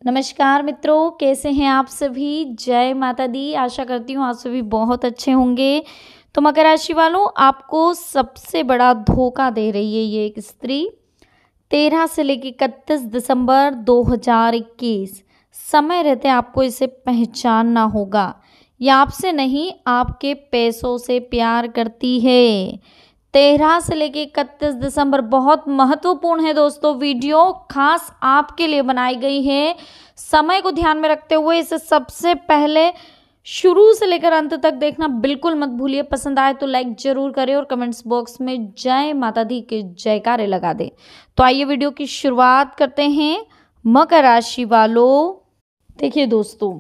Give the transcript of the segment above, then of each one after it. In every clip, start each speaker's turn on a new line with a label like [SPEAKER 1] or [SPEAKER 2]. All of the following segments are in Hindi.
[SPEAKER 1] नमस्कार मित्रों, कैसे हैं आप सभी। जय माता दी। आशा करती हूँ आप सभी बहुत अच्छे होंगे। तो मकर राशि वालों, आपको सबसे बड़ा धोखा दे रही है ये एक स्त्री। 13 से लेकर 31 दिसंबर 2021 समय रहते आपको इसे पहचानना होगा। ये आपसे नहीं, आपके पैसों से प्यार करती है। 13 से लेकर 31 दिसंबर बहुत महत्वपूर्ण है दोस्तों। वीडियो खास आपके लिए बनाई गई है। समय को ध्यान में रखते हुए इसे सबसे पहले शुरू से लेकर अंत तक देखना बिल्कुल मत भूलिए। पसंद आए तो लाइक जरूर करें और कमेंट्स बॉक्स में जय माता दी के जयकारे लगा दें। तो आइए वीडियो की शुरुआत करते हैं। मकर राशि वालों, देखिए दोस्तों,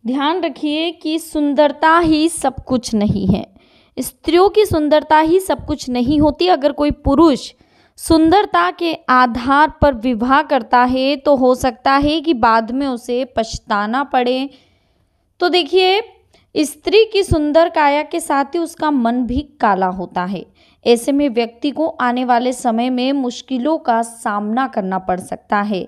[SPEAKER 1] ध्यान रखिए कि सुंदरता ही सब कुछ नहीं है। स्त्रियों की सुंदरता ही सब कुछ नहीं होती। अगर कोई पुरुष सुंदरता के आधार पर विवाह करता है तो हो सकता है कि बाद में उसे पछताना पड़े। तो देखिए, स्त्री की सुंदर काया के साथ ही उसका मन भी काला होता है। ऐसे में व्यक्ति को आने वाले समय में मुश्किलों का सामना करना पड़ सकता है।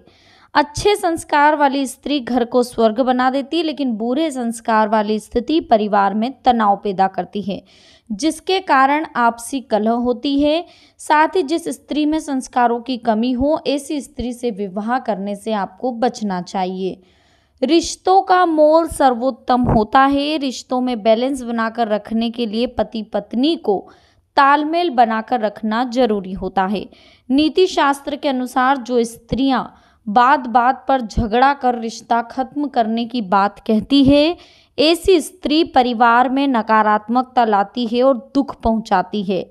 [SPEAKER 1] अच्छे संस्कार वाली स्त्री घर को स्वर्ग बना देती है, लेकिन बुरे संस्कार वाली स्थिति परिवार में तनाव पैदा करती है, जिसके कारण आपसी कलह होती है। साथ ही जिस स्त्री में संस्कारों की कमी हो, ऐसी स्त्री से विवाह करने से आपको बचना चाहिए। रिश्तों का मोल सर्वोत्तम होता है। रिश्तों में बैलेंस बनाकर रखने के लिए पति पत्नी को तालमेल बनाकर रखना जरूरी होता है। नीति शास्त्र के अनुसार जो स्त्रियां बात बात पर झगड़ा कर रिश्ता खत्म करने की बात कहती है, ऐसी स्त्री परिवार में नकारात्मकता लाती है और दुख पहुंचाती है।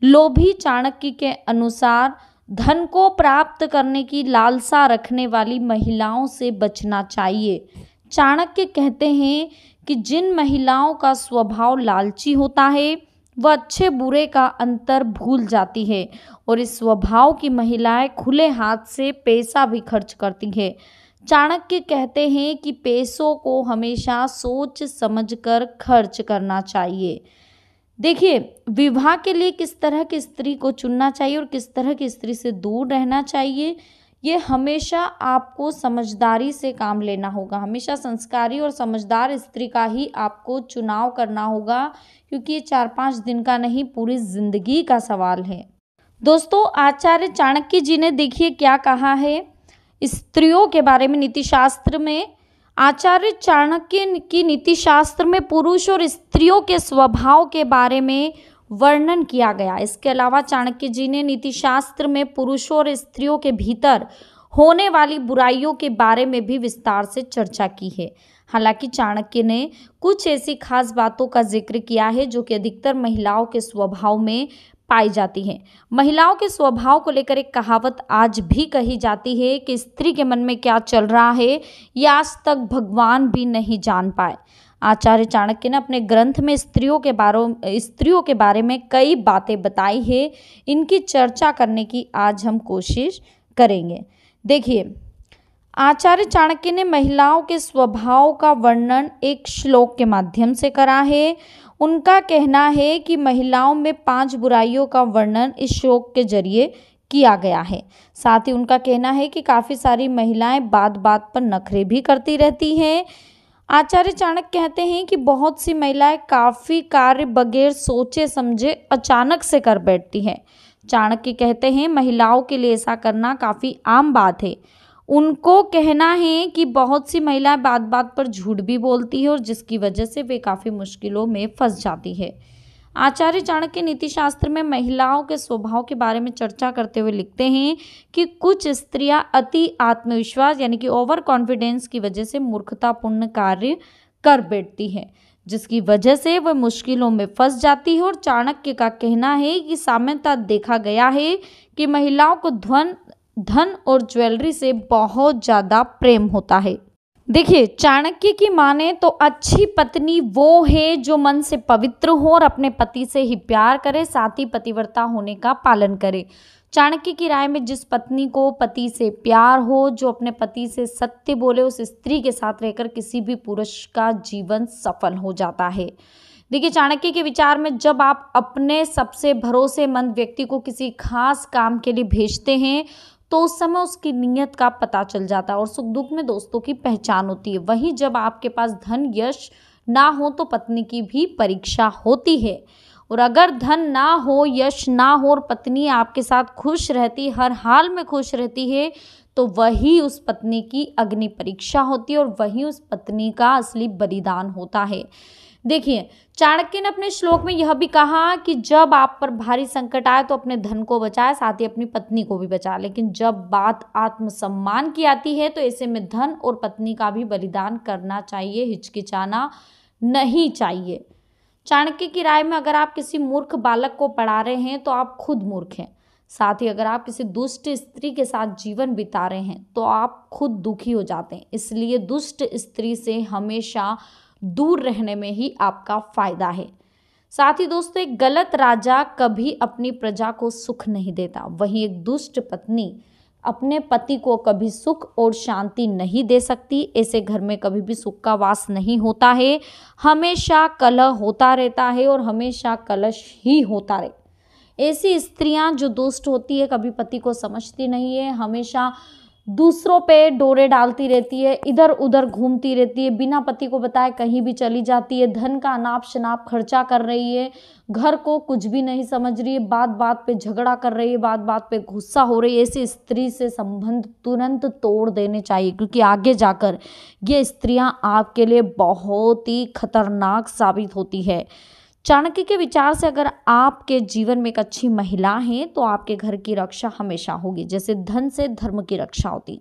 [SPEAKER 1] लोभी चाणक्य के अनुसार धन को प्राप्त करने की लालसा रखने वाली महिलाओं से बचना चाहिए। चाणक्य कहते हैं कि जिन महिलाओं का स्वभाव लालची होता है वह अच्छे बुरे का अंतर भूल जाती है, और इस स्वभाव की महिलाएं खुले हाथ से पैसा भी खर्च करती है। चाणक्य कहते हैं कि पैसों को हमेशा सोच समझकर खर्च करना चाहिए। देखिए, विवाह के लिए किस तरह की स्त्री को चुनना चाहिए और किस तरह की स्त्री से दूर रहना चाहिए, ये हमेशा आपको समझदारी से काम लेना होगा। हमेशा संस्कारी और समझदार स्त्री का ही आपको चुनाव करना होगा, क्योंकि ये 4-5 दिन का नहीं, पूरी जिंदगी का सवाल है। दोस्तों, आचार्य चाणक्य जी ने देखिए क्या कहा है स्त्रियों के बारे में नीति शास्त्र में। आचार्य चाणक्य की नीति शास्त्र में पुरुष और स्त्रियों के स्वभाव के बारे में वर्णन किया गया। इसके अलावा चाणक्य जी ने नीति शास्त्र में पुरुषों और स्त्रियों के भीतर होने वाली बुराइयों के बारे में भी विस्तार से चर्चा की है। हालांकि चाणक्य ने कुछ ऐसी खास बातों का जिक्र किया है जो कि अधिकतर महिलाओं के स्वभाव में पाई जाती है। महिलाओं के स्वभाव को लेकर एक कहावत आज भी कही जाती है कि स्त्री के मन में क्या चल रहा है यह आज तक भगवान भी नहीं जान पाए। आचार्य चाणक्य ने अपने ग्रंथ में स्त्रियों के बारे में कई बातें बताई है। इनकी चर्चा करने की आज हम कोशिश करेंगे। देखिए, आचार्य चाणक्य ने महिलाओं के स्वभाव का वर्णन एक श्लोक के माध्यम से करा है। उनका कहना है कि महिलाओं में 5 बुराइयों का वर्णन इस श्लोक के जरिए किया गया है। साथ ही उनका कहना है कि काफ़ी सारी महिलाएं बात बात पर नखरे भी करती रहती हैं। आचार्य चाणक्य कहते हैं कि बहुत सी महिलाएं काफ़ी कार्य बगैर सोचे समझे अचानक से कर बैठती हैं। चाणक्य कहते हैं महिलाओं के लिए ऐसा करना काफ़ी आम बात है। उनको कहना है कि बहुत सी महिलाएं बात बात पर झूठ भी बोलती है और जिसकी वजह से वे काफ़ी मुश्किलों में फंस जाती है। आचार्य चाणक्य नीति शास्त्र में महिलाओं के स्वभाव के बारे में चर्चा करते हुए लिखते हैं कि कुछ स्त्रियां अति आत्मविश्वास यानी कि ओवर कॉन्फिडेंस की वजह से मूर्खतापूर्ण कार्य कर बैठती हैं, जिसकी वजह से वह मुश्किलों में फंस जाती है। और चाणक्य का कहना है कि सामान्यतः देखा गया है कि महिलाओं को धन और ज्वेलरी से बहुत ज़्यादा प्रेम होता है। देखिए, चाणक्य की माने तो अच्छी पत्नी वो है जो मन से पवित्र हो और अपने पति से ही प्यार करे, साथ ही पतिव्रता होने का पालन करे। चाणक्य की राय में जिस पत्नी को पति से प्यार हो, जो अपने पति से सत्य बोले, उस स्त्री के साथ रहकर किसी भी पुरुष का जीवन सफल हो जाता है। देखिए, चाणक्य के विचार में जब आप अपने सबसे भरोसेमंद व्यक्ति को किसी खास काम के लिए भेजते हैं तो उस समय उसकी नीयत का पता चल जाता है और सुख दुख में दोस्तों की पहचान होती है। वहीं जब आपके पास धन यश ना हो तो पत्नी की भी परीक्षा होती है। और अगर धन ना हो, यश ना हो और पत्नी आपके साथ खुश रहती, हर हाल में खुश रहती है, तो वही उस पत्नी की अग्नि परीक्षा होती है और वही उस पत्नी का असली बलिदान होता है। देखिए, चाणक्य ने अपने श्लोक में यह भी कहा कि जब आप पर भारी संकट आए तो अपने धन को बचाए, साथ ही अपनी पत्नी को भी बचाए। लेकिन जब बात आत्मसम्मान की आती है तो ऐसे में धन और पत्नी का भी बलिदान करना चाहिए, हिचकिचाना नहीं चाहिए। चाणक्य की राय में अगर आप किसी मूर्ख बालक को पढ़ा रहे हैं तो आप खुद मूर्ख हैं। साथ ही अगर आप किसी दुष्ट स्त्री के साथ जीवन बिता रहे हैं तो आप खुद दुखी हो जाते हैं। इसलिए दुष्ट स्त्री से हमेशा दूर रहने में ही आपका फायदा है। साथ ही दोस्तों, एक गलत राजा कभी अपनी प्रजा को सुख नहीं देता, वहीं एक दुष्ट पत्नी अपने पति को कभी सुख और शांति नहीं दे सकती। ऐसे घर में कभी भी सुख का वास नहीं होता है, हमेशा कलह होता रहता है और हमेशा कलश ही होता रहे। ऐसी स्त्रियां जो दुष्ट होती है कभी पति को समझती नहीं है, हमेशा दूसरों पे डोरे डालती रहती है, इधर उधर घूमती रहती है, बिना पति को बताए कहीं भी चली जाती है, धन का अनाप शनाप खर्चा कर रही है, घर को कुछ भी नहीं समझ रही है, बात बात पे झगड़ा कर रही है, बात बात पे गुस्सा हो रही है। ऐसी स्त्री से संबंध तुरंत तोड़ देने चाहिए, क्योंकि आगे जाकर ये स्त्रियां आपके लिए बहुत ही खतरनाक साबित होती है। चाणक्य के विचार से अगर आपके जीवन में एक अच्छी महिला है तो आपके घर की रक्षा हमेशा होगी, जैसे धन से धर्म की रक्षा होती।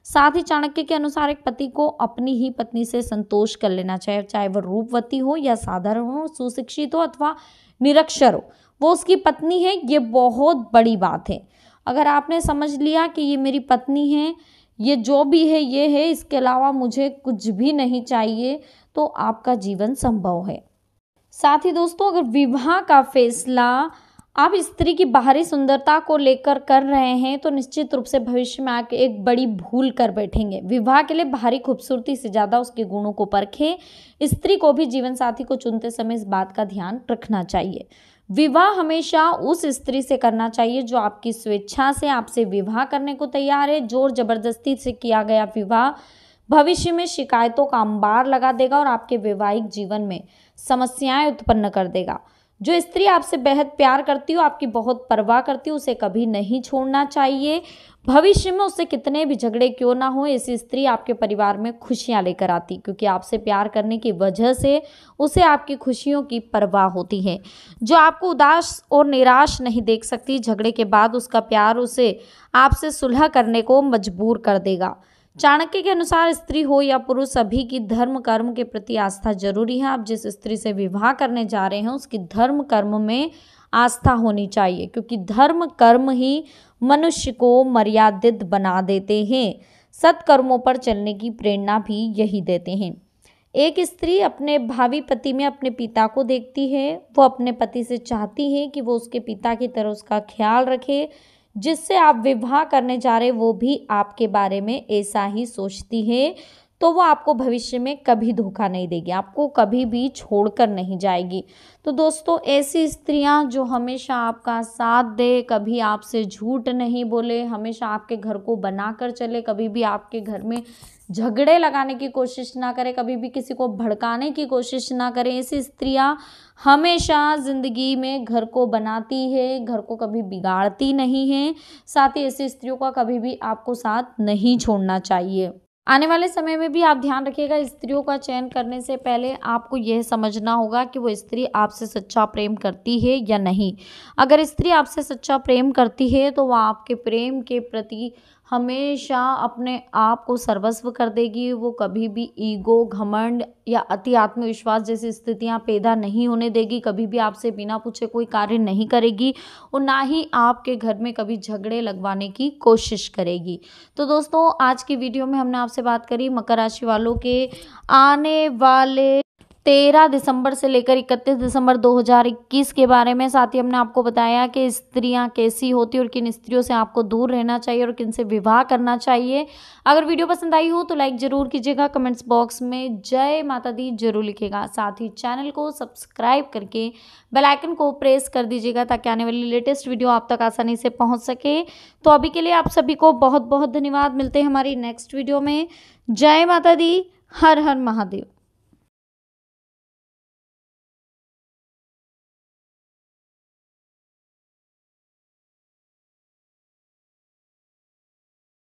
[SPEAKER 1] साथ ही चाणक्य के अनुसार एक पति को अपनी ही पत्नी से संतोष कर लेना चाहिए, चाहे वह रूपवती हो या साधारण हो, सुशिक्षित हो अथवा निरक्षर हो, वो उसकी पत्नी है, ये बहुत बड़ी बात है। अगर आपने समझ लिया कि ये मेरी पत्नी है, ये जो भी है ये है, इसके अलावा मुझे कुछ भी नहीं चाहिए, तो आपका जीवन संभव है। साथ ही दोस्तों, अगर विवाह का फैसला आप स्त्री की बाहरी सुंदरता को लेकर कर रहे हैं तो निश्चित रूप से भविष्य में आके एक बड़ी भूल कर बैठेंगे। विवाह के लिए बाहरी खूबसूरती से ज़्यादा उसके गुणों को परखें। स्त्री को भी जीवन साथी को चुनते समय इस बात का ध्यान रखना चाहिए। विवाह हमेशा उस स्त्री से करना चाहिए जो आपकी स्वेच्छा से आपसे विवाह करने को तैयार है। जोर जबरदस्ती से किया गया विवाह भविष्य में शिकायतों का अंबार लगा देगा और आपके वैवाहिक जीवन में समस्याएं उत्पन्न कर देगा। जो स्त्री आपसे बेहद प्यार करती हो, आपकी बहुत परवाह करती हो, उसे कभी नहीं छोड़ना चाहिए। भविष्य में उससे कितने भी झगड़े क्यों ना हो, ऐसी स्त्री आपके परिवार में खुशियां लेकर आती, क्योंकि आपसे प्यार करने की वजह से उसे आपकी खुशियों की परवाह होती है। जो आपको उदास और निराश नहीं देख सकती, झगड़े के बाद उसका प्यार उसे आपसे सुलह करने को मजबूर कर देगा। चाणक्य के अनुसार स्त्री हो या पुरुष, सभी की धर्म कर्म के प्रति आस्था जरूरी है। आप जिस स्त्री से विवाह करने जा रहे हैं उसकी धर्म कर्म में आस्था होनी चाहिए, क्योंकि धर्म कर्म ही मनुष्य को मर्यादित बना देते हैं। सत्कर्मों पर चलने की प्रेरणा भी यही देते हैं। एक स्त्री अपने भावी पति में अपने पिता को देखती है। वो अपने पति से चाहती है कि वो उसके पिता की तरह उसका ख्याल रखे। जिससे आप विवाह करने जा रहे वो भी आपके बारे में ऐसा ही सोचती है, तो वो आपको भविष्य में कभी धोखा नहीं देगी, आपको कभी भी छोड़कर नहीं जाएगी। तो दोस्तों, ऐसी स्त्रियां जो हमेशा आपका साथ दे, कभी आपसे झूठ नहीं बोले, हमेशा आपके घर को बनाकर चले, कभी भी आपके घर में झगड़े लगाने की कोशिश ना करे, कभी भी किसी को भड़काने की कोशिश ना करें, ऐसी स्त्रियां हमेशा ज़िंदगी में घर को बनाती है, घर को कभी बिगाड़ती नहीं है। साथ ही ऐसी स्त्रियों का कभी भी आपको साथ नहीं छोड़ना चाहिए। आने वाले समय में भी आप ध्यान रखिएगा, स्त्रियों का चयन करने से पहले आपको यह समझना होगा कि वो स्त्री आपसे सच्चा प्रेम करती है या नहीं। अगर स्त्री आपसे सच्चा प्रेम करती है तो वह आपके प्रेम के प्रति हमेशा अपने आप को सर्वस्व कर देगी। वो कभी भी ईगो, घमंड या अति आत्मविश्वास जैसी स्थितियां पैदा नहीं होने देगी। कभी भी आपसे बिना पूछे कोई कार्य नहीं करेगी और ना ही आपके घर में कभी झगड़े लगवाने की कोशिश करेगी। तो दोस्तों, आज की वीडियो में हमने आपसे बात करी मकर राशि वालों के आने वाले 13 दिसंबर से लेकर 31 दिसंबर 2021 के बारे में। साथ ही हमने आपको बताया कि स्त्रियां कैसी होती हैं और किन स्त्रियों से आपको दूर रहना चाहिए और किन से विवाह करना चाहिए। अगर वीडियो पसंद आई हो तो लाइक ज़रूर कीजिएगा, कमेंट्स बॉक्स में जय माता दी जरूर लिखिएगा। साथ ही चैनल को सब्सक्राइब करके बेल आइकन को प्रेस कर दीजिएगा ताकि आने वाली लेटेस्ट वीडियो आप तक आसानी से पहुँच सके। तो अभी के लिए आप सभी को बहुत बहुत धन्यवाद। मिलते हैं हमारी नेक्स्ट वीडियो में। जय माता दी, हर हर महादेव।